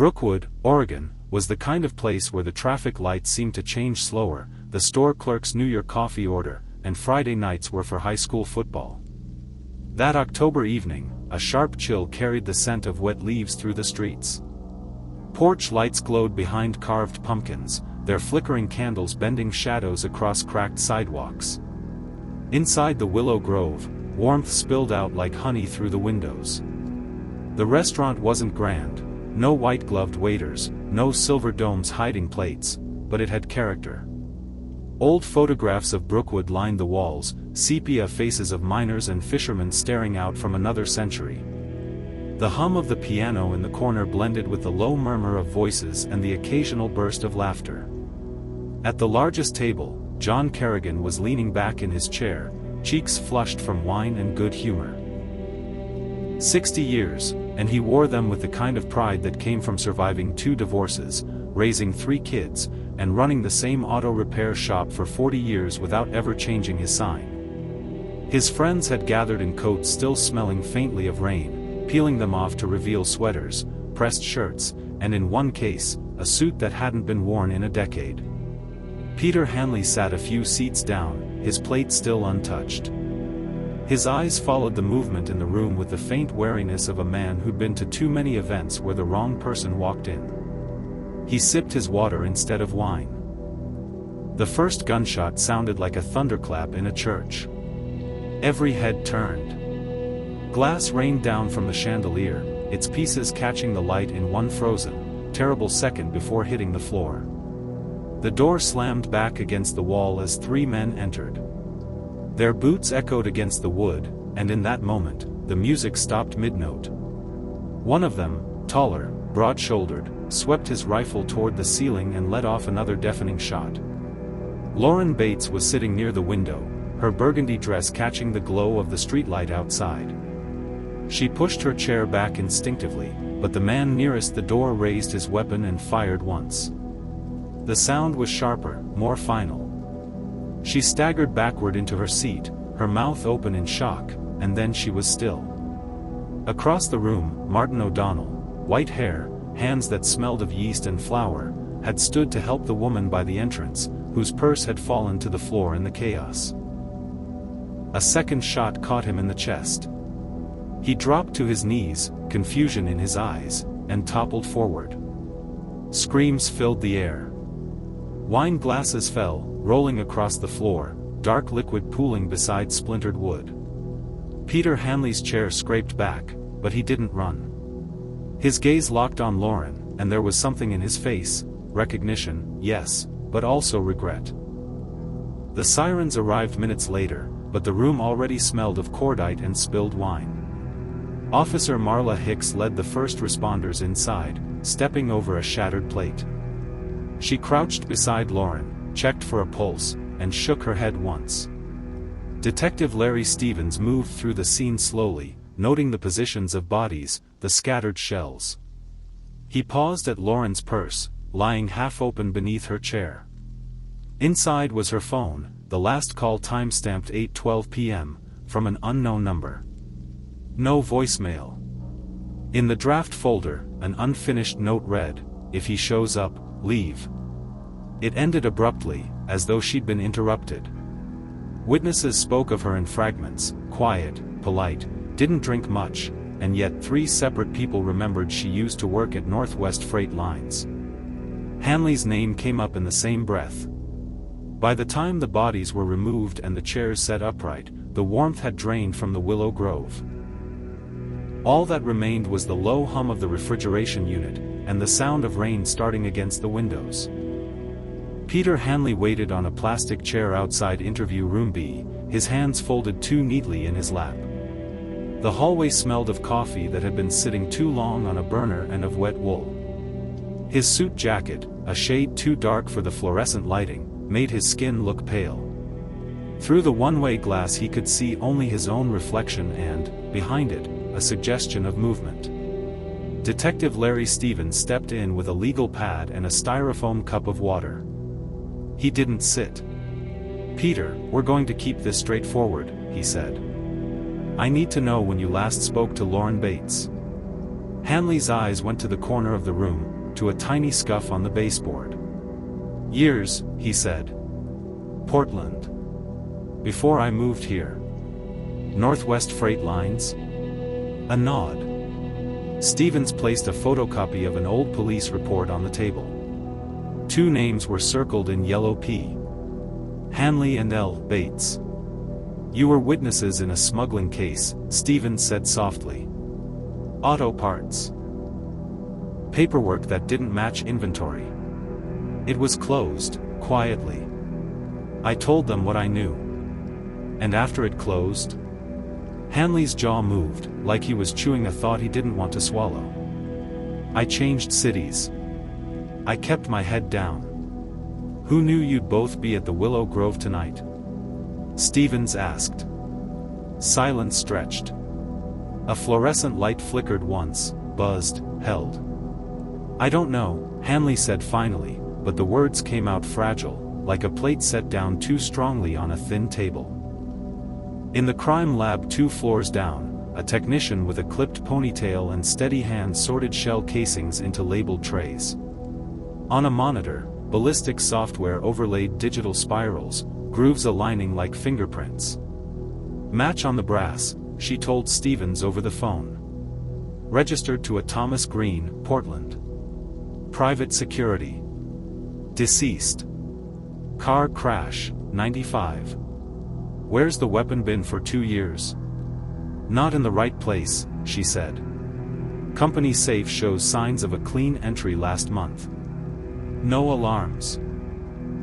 Brookwood, Oregon, was the kind of place where the traffic lights seemed to change slower, the store clerks knew your coffee order, and Friday nights were for high school football. That October evening, a sharp chill carried the scent of wet leaves through the streets. Porch lights glowed behind carved pumpkins, their flickering candles bending shadows across cracked sidewalks. Inside the Willow Grove, warmth spilled out like honey through the windows. The restaurant wasn't grand, no white-gloved waiters, no silver domes hiding plates, but it had character. Old photographs of Brookwood lined the walls, sepia faces of miners and fishermen staring out from another century. The hum of the piano in the corner blended with the low murmur of voices and the occasional burst of laughter. At the largest table, John Kerrigan was leaning back in his chair, cheeks flushed from wine and good humor. 60 years, and he wore them with the kind of pride that came from surviving 2 divorces, raising 3 kids, and running the same auto repair shop for 40 years without ever changing his sign. His friends had gathered in coats still smelling faintly of rain, peeling them off to reveal sweaters, pressed shirts, and in one case, a suit that hadn't been worn in a decade. Peter Hanley sat a few seats down, his plate still untouched. His eyes followed the movement in the room with the faint wariness of a man who'd been to too many events where the wrong person walked in. He sipped his water instead of wine. The first gunshot sounded like a thunderclap in a church. Every head turned. Glass rained down from the chandelier, its pieces catching the light in one frozen, terrible second before hitting the floor. The door slammed back against the wall as 3 men entered. Their boots echoed against the wood, and in that moment, the music stopped mid-note. One of them, taller, broad-shouldered, swept his rifle toward the ceiling and let off another deafening shot. Lauren Bates was sitting near the window, her burgundy dress catching the glow of the streetlight outside. She pushed her chair back instinctively, but the man nearest the door raised his weapon and fired once. The sound was sharper, more final. She staggered backward into her seat, her mouth open in shock, and then she was still. Across the room, Martin O'Donnell, white hair, hands that smelled of yeast and flour, had stood to help the woman by the entrance, whose purse had fallen to the floor in the chaos. A second shot caught him in the chest. He dropped to his knees, confusion in his eyes, and toppled forward. Screams filled the air. Wine glasses fell, rolling across the floor, dark liquid pooling beside splintered wood. Peter Hanley's chair scraped back, but he didn't run. His gaze locked on Lauren, and there was something in his face, recognition, yes, but also regret. The sirens arrived minutes later, but the room already smelled of cordite and spilled wine. Officer Marla Hicks led the first responders inside, stepping over a shattered plate. She crouched beside Lauren, checked for a pulse, and shook her head once. Detective Larry Stevens moved through the scene slowly, noting the positions of bodies, the scattered shells. He paused at Lauren's purse, lying half-open beneath her chair. Inside was her phone, the last call time-stamped 8:12 p.m., from an unknown number. No voicemail. In the draft folder, an unfinished note read, "If he shows up, leave." It ended abruptly, as though she'd been interrupted. Witnesses spoke of her in fragments, quiet, polite, didn't drink much, and yet 3 separate people remembered she used to work at Northwest Freight Lines. Hanley's name came up in the same breath. By the time the bodies were removed and the chairs set upright, the warmth had drained from the Willow Grove. All that remained was the low hum of the refrigeration unit, and the sound of rain starting against the windows. Peter Hanley waited on a plastic chair outside interview room B, his hands folded too neatly in his lap. The hallway smelled of coffee that had been sitting too long on a burner and of wet wool. His suit jacket, a shade too dark for the fluorescent lighting, made his skin look pale. Through the one-way glass he could see only his own reflection and, behind it, a suggestion of movement. Detective Larry Stevens stepped in with a legal pad and a styrofoam cup of water. He didn't sit. "Peter, we're going to keep this straightforward," he said. "I need to know when you last spoke to Lauren Bates." Hanley's eyes went to the corner of the room, to a tiny scuff on the baseboard. "Years," he said. "Portland. Before I moved here. Northwest Freight Lines?" A nod. Stevens placed a photocopy of an old police report on the table. 2 names were circled in yellow P. Hanley and L. Bates. "You were witnesses in a smuggling case," Stevens said softly. "Auto parts. Paperwork that didn't match inventory. It was closed, quietly. I told them what I knew. And after it closed?" Hanley's jaw moved, like he was chewing a thought he didn't want to swallow. "I changed cities. I kept my head down. Who knew you'd both be at the Willow Grove tonight?" Stevens asked. Silence stretched. A fluorescent light flickered once, buzzed, held. "I don't know," Hanley said finally, but the words came out fragile, like a plate set down too strongly on a thin table. In the crime lab 2 floors down, a technician with a clipped ponytail and steady hand sorted shell casings into labeled trays. On a monitor, ballistics software overlaid digital spirals, grooves aligning like fingerprints. "Match on the brass," she told Stevens over the phone. "Registered to a Thomas Green, Portland. Private security. Deceased. Car crash, 95. Where's the weapon been for 2 years?" "Not in the right place," she said. "Company safe shows signs of a clean entry last month. No alarms."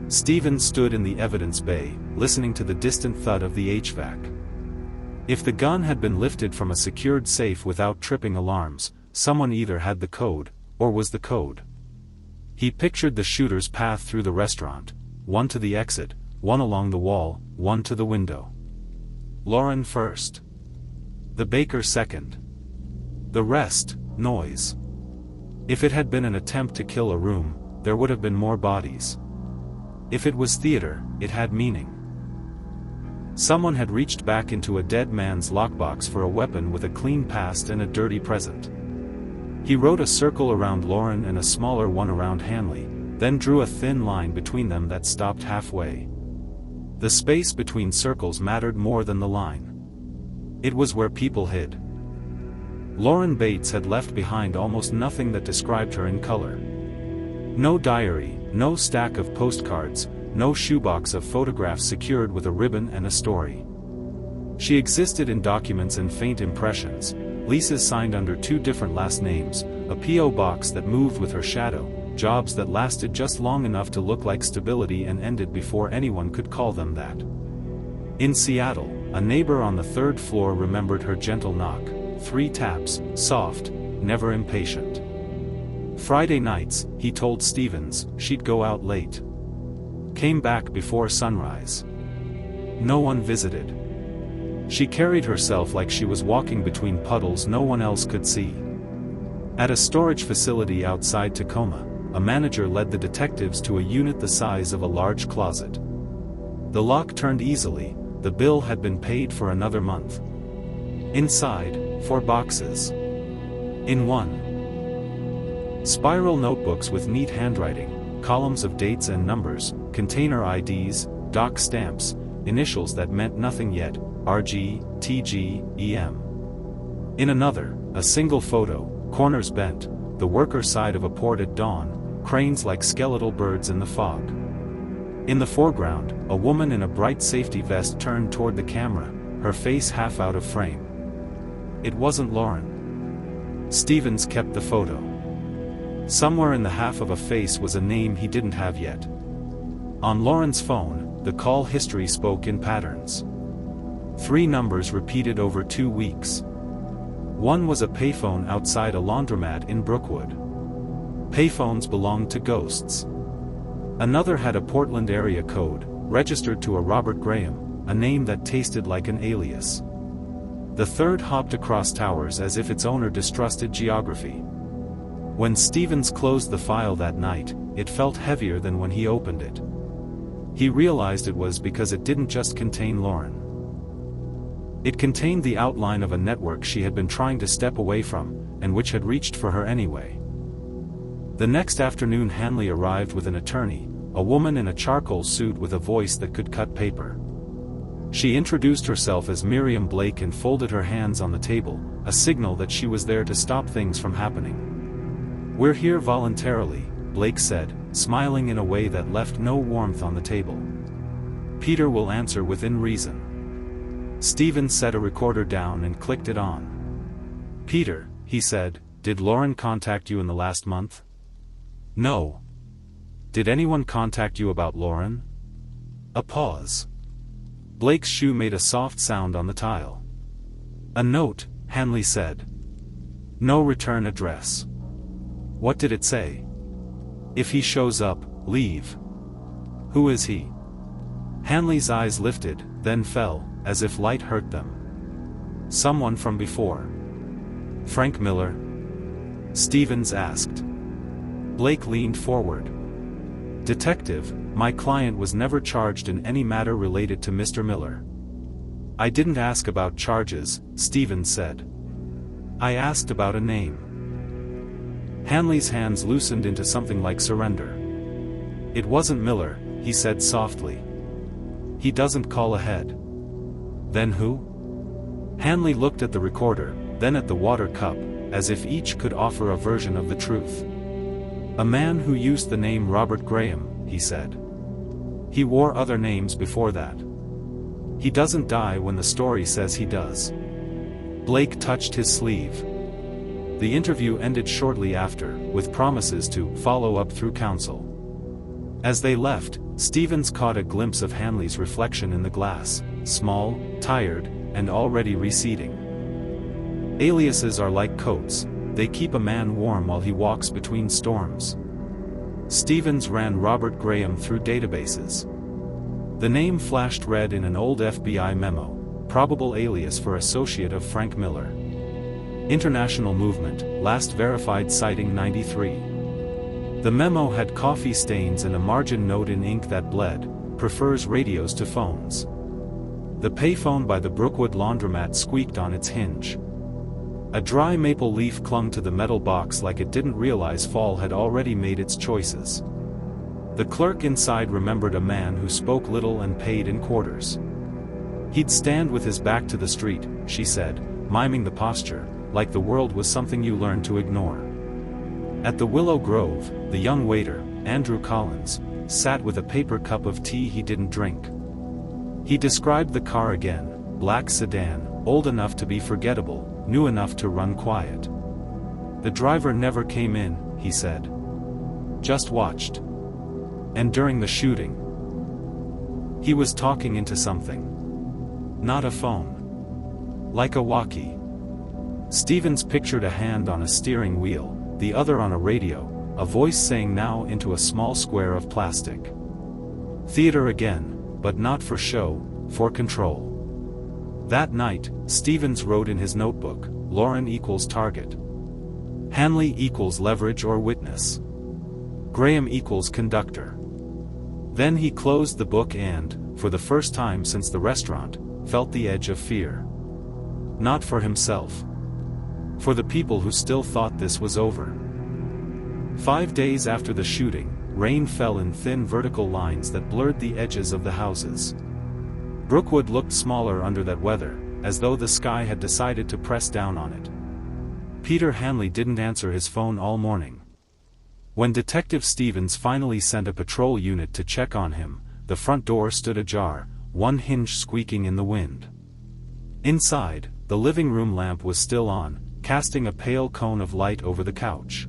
Stevens stood in the evidence bay, listening to the distant thud of the HVAC. If the gun had been lifted from a secured safe without tripping alarms, someone either had the code, or was the code. He pictured the shooter's path through the restaurant, one to the exit, one along the wall, one to the window. Lauren first. The baker second. The rest, noise. If it had been an attempt to kill a room, there would have been more bodies. If it was theater, it had meaning. Someone had reached back into a dead man's lockbox for a weapon with a clean past and a dirty present. He wrote a circle around Lauren and a smaller one around Hanley, then drew a thin line between them that stopped halfway. The space between circles mattered more than the line. It was where people hid. Lauren Bates had left behind almost nothing that described her in color. No diary, no stack of postcards, no shoebox of photographs secured with a ribbon and a story. She existed in documents and faint impressions, leases signed under 2 different last names, a P.O. box that moved with her shadow, jobs that lasted just long enough to look like stability and ended before anyone could call them that. In Seattle, a neighbor on the 3rd floor remembered her gentle knock, 3 taps, soft, never impatient. Friday nights, he told Stevens, she'd go out late. Came back before sunrise. No one visited. She carried herself like she was walking between puddles no one else could see. At a storage facility outside Tacoma, a manager led the detectives to a unit the size of a large closet. The lock turned easily, the bill had been paid for another month. Inside, 4 boxes. In one, spiral notebooks with neat handwriting, columns of dates and numbers, container IDs, doc stamps, initials that meant nothing yet, RG, TG, EM. In another, a single photo, corners bent, the worker side of a port at dawn, cranes like skeletal birds in the fog. In the foreground, a woman in a bright safety vest turned toward the camera, her face half out of frame. It wasn't Lauren. Stevens kept the photo. Somewhere in the half of a face was a name he didn't have yet. On Lauren's phone, the call history spoke in patterns. 3 numbers repeated over 2 weeks. One was a payphone outside a laundromat in Brookwood. Payphones belonged to ghosts. Another had a Portland area code, registered to a Robert Graham, a name that tasted like an alias. The third hopped across towers as if its owner distrusted geography. When Stevens closed the file that night, it felt heavier than when he opened it. He realized it was because it didn't just contain Lauren. It contained the outline of a network she had been trying to step away from, and which had reached for her anyway. The next afternoon Hanley arrived with an attorney, a woman in a charcoal suit with a voice that could cut paper. She introduced herself as Miriam Blake and folded her hands on the table, a signal that she was there to stop things from happening. "We're here voluntarily," Blake said, smiling in a way that left no warmth on the table. "Peter will answer within reason." Stephen set a recorder down and clicked it on. "Peter," he said, "did Lauren contact you in the last month?" "No." "Did anyone contact you about Lauren?" A pause. Blake's shoe made a soft sound on the tile. "A note," Hanley said. "No return address." "What did it say?" "If he shows up, leave." "Who is he?" Hanley's eyes lifted, then fell, as if light hurt them. "Someone from before." "Frank Miller?" Stevens asked. Blake leaned forward. "Detective, my client was never charged in any matter related to Mr. Miller." "I didn't ask about charges," Stevens said. "I asked about a name." Hanley's hands loosened into something like surrender. "It wasn't Miller," he said softly. "He doesn't call ahead." "Then who?" Hanley looked at the recorder, then at the water cup, as if each could offer a version of the truth. "A man who used the name Robert Graham," he said. "He wore other names before that. He doesn't die when the story says he does." Blake touched his sleeve. The interview ended shortly after, with promises to follow up through counsel. As they left, Stevens caught a glimpse of Hanley's reflection in the glass, small, tired, and already receding. Aliases are like coats, they keep a man warm while he walks between storms. Stevens ran Robert Graham through databases. The name flashed red in an old FBI memo, probable alias for associate of Frank Miller. International movement, last verified sighting 93. The memo had coffee stains and a margin note in ink that bled, prefers radios to phones. The payphone by the Brookwood laundromat squeaked on its hinge. A dry maple leaf clung to the metal box like it didn't realize fall had already made its choices. The clerk inside remembered a man who spoke little and paid in quarters. He'd stand with his back to the street, she said, miming the posture, like the world was something you learned to ignore. At the Willow Grove, the young waiter, Andrew Collins, sat with a paper cup of tea he didn't drink. He described the car again, black sedan, old enough to be forgettable, new enough to run quiet. The driver never came in, he said. Just watched. And during the shooting, he was talking into something. Not a phone. Like a walkie. Stevens pictured a hand on a steering wheel, the other on a radio, a voice saying now into a small square of plastic. Theater again, but not for show, for control. That night, Stevens wrote in his notebook, Lauren equals target. Hanley equals leverage or witness. Graham equals conductor. Then he closed the book and, for the first time since the restaurant, felt the edge of fear. Not for himself. For the people who still thought this was over. 5 days after the shooting, rain fell in thin vertical lines that blurred the edges of the houses. Brookwood looked smaller under that weather, as though the sky had decided to press down on it. Peter Hanley didn't answer his phone all morning. When Detective Stevens finally sent a patrol unit to check on him, the front door stood ajar, one hinge squeaking in the wind. Inside, the living room lamp was still on, casting a pale cone of light over the couch.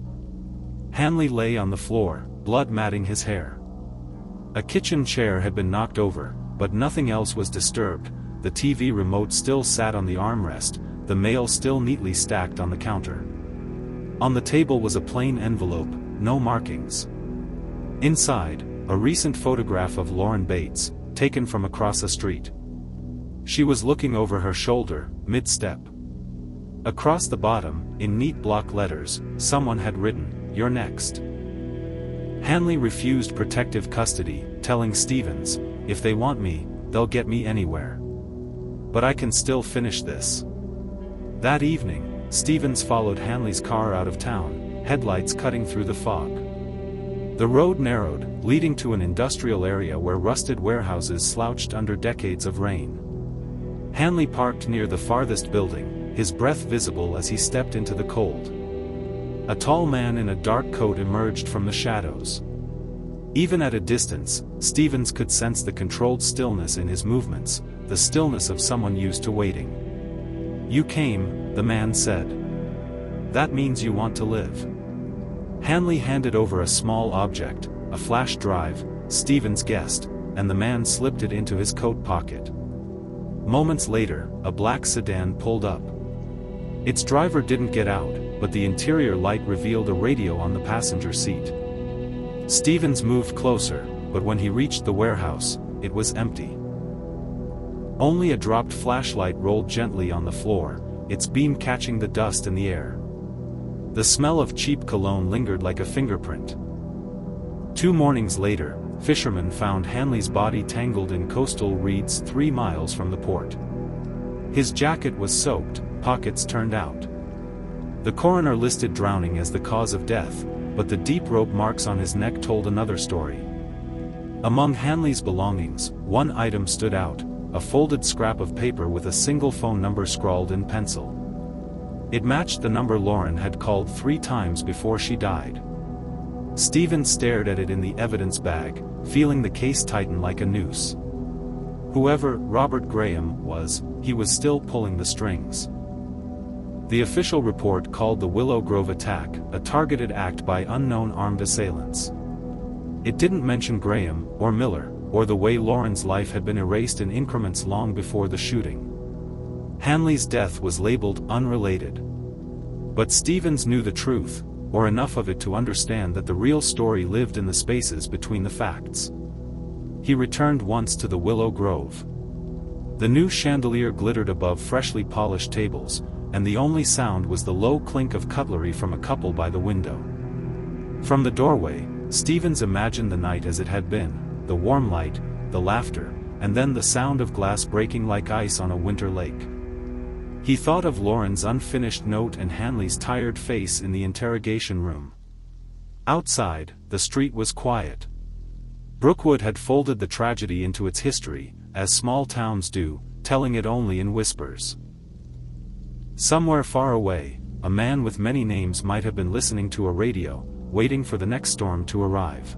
Hanley lay on the floor, blood matting his hair. A kitchen chair had been knocked over, but nothing else was disturbed. The TV remote still sat on the armrest, the mail still neatly stacked on the counter. On the table was a plain envelope, no markings. Inside, a recent photograph of Lauren Bates, taken from across the street. She was looking over her shoulder, mid-step. Across the bottom, in neat block letters, someone had written, "You're next." Hanley refused protective custody, telling Stevens, "If they want me, they'll get me anywhere. But I can still finish this." That evening, Stevens followed Hanley's car out of town, headlights cutting through the fog. The road narrowed, leading to an industrial area where rusted warehouses slouched under decades of rain. Hanley parked near the farthest building, his breath visible as he stepped into the cold. A tall man in a dark coat emerged from the shadows. Even at a distance, Stevens could sense the controlled stillness in his movements, the stillness of someone used to waiting. "You came," the man said. "That means you want to live." Hanley handed over a small object, a flash drive. Stevens guessed, and the man slipped it into his coat pocket. Moments later, a black sedan pulled up. Its driver didn't get out, but the interior light revealed a radio on the passenger seat. Stevens moved closer, but when he reached the warehouse, it was empty. Only a dropped flashlight rolled gently on the floor, its beam catching the dust in the air. The smell of cheap cologne lingered like a fingerprint. 2 mornings later, fishermen found Hanley's body tangled in coastal reeds 3 miles from the port. His jacket was soaked, pockets turned out. The coroner listed drowning as the cause of death, but the deep rope marks on his neck told another story. Among Hanley's belongings, one item stood out, a folded scrap of paper with a single phone number scrawled in pencil. It matched the number Lauren had called 3 times before she died. Stevens stared at it in the evidence bag, feeling the case tighten like a noose. Whoever Robert Graham was, he was still pulling the strings. The official report called the Willow Grove attack a targeted act by unknown armed assailants. It didn't mention Graham, or Miller, or the way Lauren's life had been erased in increments long before the shooting. Hanley's death was labeled unrelated. But Stevens knew the truth, or enough of it to understand that the real story lived in the spaces between the facts. He returned once to the Willow Grove. The new chandelier glittered above freshly polished tables, and the only sound was the low clink of cutlery from a couple by the window. From the doorway, Stevens imagined the night as it had been, the warm light, the laughter, and then the sound of glass breaking like ice on a winter lake. He thought of Lauren's unfinished note and Hanley's tired face in the interrogation room. Outside, the street was quiet. Brookwood had folded the tragedy into its history, as small towns do, telling it only in whispers. Somewhere far away, a man with many names might have been listening to a radio, waiting for the next storm to arrive.